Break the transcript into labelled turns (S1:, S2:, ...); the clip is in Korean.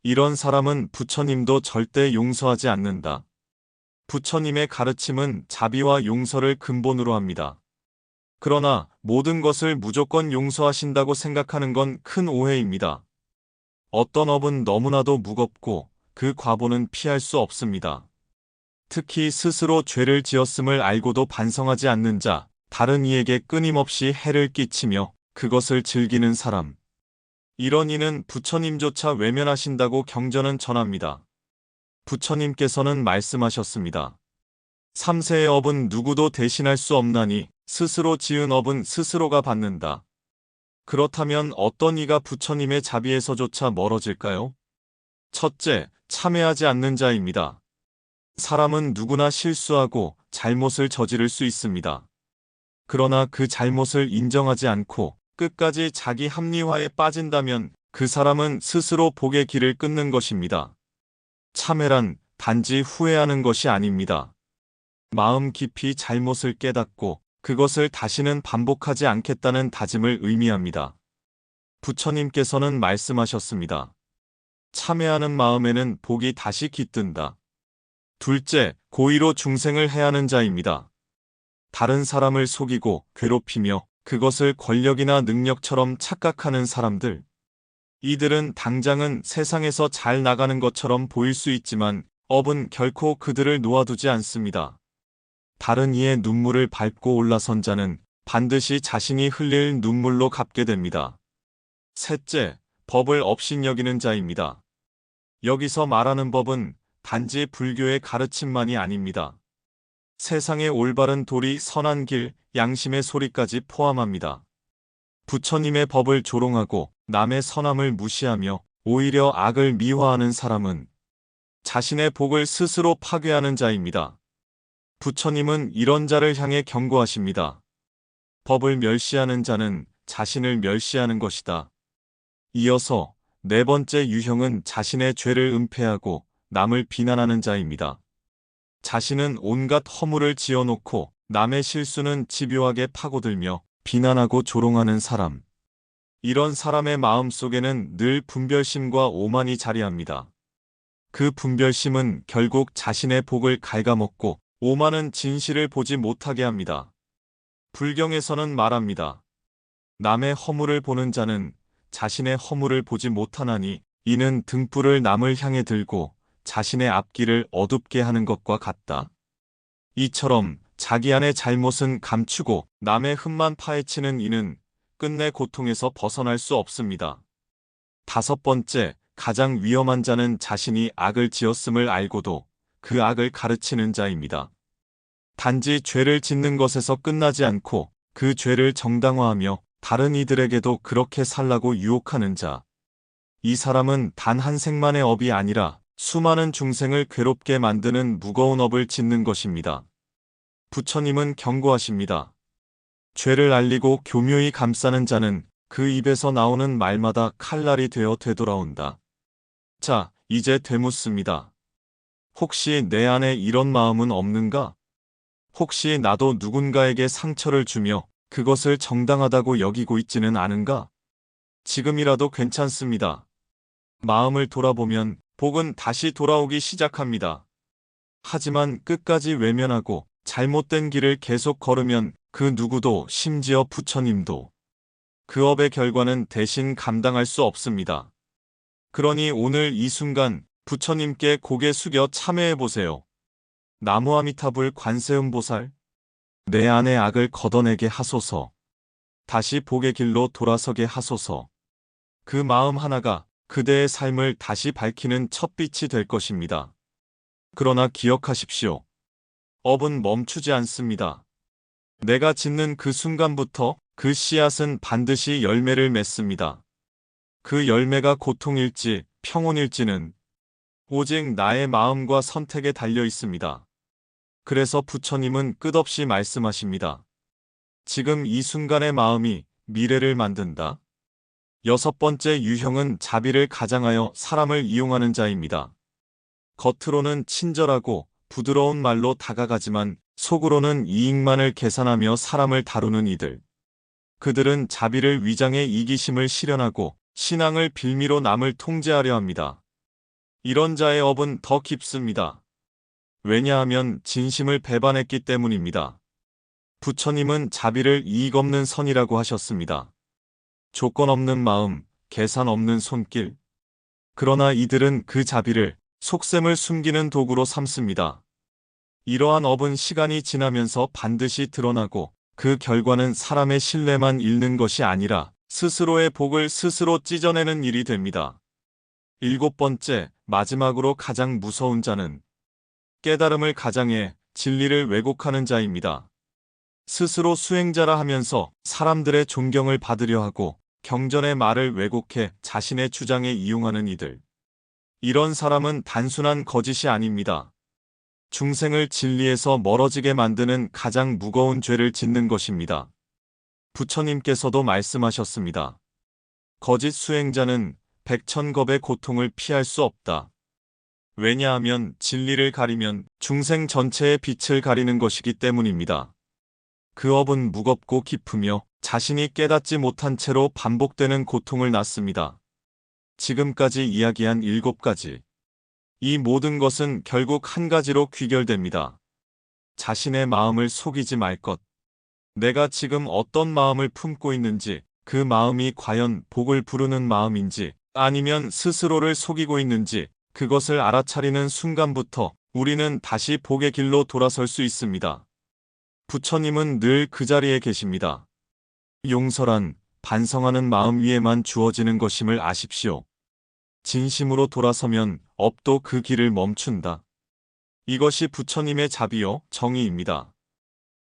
S1: 이런 사람은 부처님도 절대 용서하지 않는다. 부처님의 가르침은 자비와 용서를 근본으로 합니다. 그러나 모든 것을 무조건 용서하신다고 생각하는 건 큰 오해입니다. 어떤 업은 너무나도 무겁고 그 과보는 피할 수 없습니다. 특히 스스로 죄를 지었음을 알고도 반성하지 않는 자, 다른 이에게 끊임없이 해를 끼치며 그것을 즐기는 사람. 이런 이는 부처님조차 외면하신다고 경전은 전합니다. 부처님께서는 말씀하셨습니다. 삼세의 업은 누구도 대신할 수 없나니 스스로 지은 업은 스스로가 받는다. 그렇다면 어떤 이가 부처님의 자비에서조차 멀어질까요? 첫째, 참회하지 않는 자입니다. 사람은 누구나 실수하고 잘못을 저지를 수 있습니다. 그러나 그 잘못을 인정하지 않고 끝까지 자기 합리화에 빠진다면 그 사람은 스스로 복의 길을 끊는 것입니다. 참회란 단지 후회하는 것이 아닙니다. 마음 깊이 잘못을 깨닫고 그것을 다시는 반복하지 않겠다는 다짐을 의미합니다. 부처님께서는 말씀하셨습니다. 참회하는 마음에는 복이 다시 깃든다. 둘째, 고의로 중생을 해하는 자입니다. 다른 사람을 속이고 괴롭히며 그것을 권력이나 능력처럼 착각하는 사람들. 이들은 당장은 세상에서 잘 나가는 것처럼 보일 수 있지만 업은 결코 그들을 놓아두지 않습니다. 다른 이의 눈물을 밟고 올라선 자는 반드시 자신이 흘릴 눈물로 갚게 됩니다. 셋째, 법을 업신여기는 자입니다. 여기서 말하는 법은 단지 불교의 가르침만이 아닙니다. 세상의 올바른 도리, 선한 길, 양심의 소리까지 포함합니다. 부처님의 법을 조롱하고 남의 선함을 무시하며 오히려 악을 미화하는 사람은 자신의 복을 스스로 파괴하는 자입니다. 부처님은 이런 자를 향해 경고하십니다. 법을 멸시하는 자는 자신을 멸시하는 것이다. 이어서 네 번째 유형은 자신의 죄를 은폐하고 남을 비난하는 자입니다. 자신은 온갖 허물을 지어놓고 남의 실수는 집요하게 파고들며 비난하고 조롱하는 사람. 이런 사람의 마음 속에는 늘 분별심과 오만이 자리합니다. 그 분별심은 결국 자신의 복을 갉아먹고 오만은 진실을 보지 못하게 합니다. 불경에서는 말합니다. 남의 허물을 보는 자는 자신의 허물을 보지 못하나니 이는 등불을 남을 향해 들고 자신의 앞길을 어둡게 하는 것과 같다. 이처럼 자기 안의 잘못은 감추고 남의 흠만 파헤치는 이는 끝내 고통에서 벗어날 수 없습니다. 다섯 번째, 가장 위험한 자는 자신이 악을 지었음을 알고도 그 악을 가르치는 자입니다. 단지 죄를 짓는 것에서 끝나지 않고 그 죄를 정당화하며 다른 이들에게도 그렇게 살라고 유혹하는 자. 이 사람은 단 한 생만의 업이 아니라 수많은 중생을 괴롭게 만드는 무거운 업을 짓는 것입니다. 부처님은 경고하십니다. 죄를 알리고 교묘히 감싸는 자는 그 입에서 나오는 말마다 칼날이 되어 되돌아온다. 자, 이제 되묻습니다. 혹시 내 안에 이런 마음은 없는가? 혹시 나도 누군가에게 상처를 주며 그것을 정당하다고 여기고 있지는 않은가? 지금이라도 괜찮습니다. 마음을 돌아보면 복은 다시 돌아오기 시작합니다. 하지만 끝까지 외면하고 잘못된 길을 계속 걸으면 그 누구도, 심지어 부처님도 그 업의 결과는 대신 감당할 수 없습니다. 그러니 오늘 이 순간 부처님께 고개 숙여 참회해 보세요. 나무아미타불 관세음보살, 내 안의 악을 걷어내게 하소서. 다시 복의 길로 돌아서게 하소서. 그 마음 하나가 그대의 삶을 다시 밝히는 첫빛이 될 것입니다. 그러나 기억하십시오. 업은 멈추지 않습니다. 내가 짓는 그 순간부터 그 씨앗은 반드시 열매를 맺습니다. 그 열매가 고통일지 평온일지는 오직 나의 마음과 선택에 달려 있습니다. 그래서 부처님은 끝없이 말씀하십니다. 지금 이 순간의 마음이 미래를 만든다. 여섯 번째 유형은 자비를 가장하여 사람을 이용하는 자입니다. 겉으로는 친절하고 부드러운 말로 다가가지만 속으로는 이익만을 계산하며 사람을 다루는 이들. 그들은 자비를 위장해 이기심을 실현하고 신앙을 빌미로 남을 통제하려 합니다. 이런 자의 업은 더 깊습니다. 왜냐하면 진심을 배반했기 때문입니다. 부처님은 자비를 이익 없는 선이라고 하셨습니다. 조건 없는 마음, 계산 없는 손길. 그러나 이들은 그 자비를 속셈을 숨기는 도구로 삼습니다. 이러한 업은 시간이 지나면서 반드시 드러나고 그 결과는 사람의 신뢰만 잃는 것이 아니라 스스로의 복을 스스로 찢어내는 일이 됩니다. 7번째, 마지막으로 가장 무서운 자는 깨달음을 가장해 진리를 왜곡하는 자입니다. 스스로 수행자라 하면서 사람들의 존경을 받으려 하고 경전의 말을 왜곡해 자신의 주장에 이용하는 이들. 이런 사람은 단순한 거짓이 아닙니다. 중생을 진리에서 멀어지게 만드는 가장 무거운 죄를 짓는 것입니다. 부처님께서도 말씀하셨습니다. 거짓 수행자는 백천겁의 고통을 피할 수 없다. 왜냐하면 진리를 가리면 중생 전체의 빛을 가리는 것이기 때문입니다. 그 업은 무겁고 깊으며 자신이 깨닫지 못한 채로 반복되는 고통을 낳습니다. 지금까지 이야기한 7가지. 이 모든 것은 결국 한 가지로 귀결됩니다. 자신의 마음을 속이지 말 것. 내가 지금 어떤 마음을 품고 있는지, 그 마음이 과연 복을 부르는 마음인지, 아니면 스스로를 속이고 있는지, 그것을 알아차리는 순간부터 우리는 다시 복의 길로 돌아설 수 있습니다. 부처님은 늘 그 자리에 계십니다. 용서란 반성하는 마음 위에만 주어지는 것임을 아십시오. 진심으로 돌아서면 업도 그 길을 멈춘다. 이것이 부처님의 자비요, 정의입니다.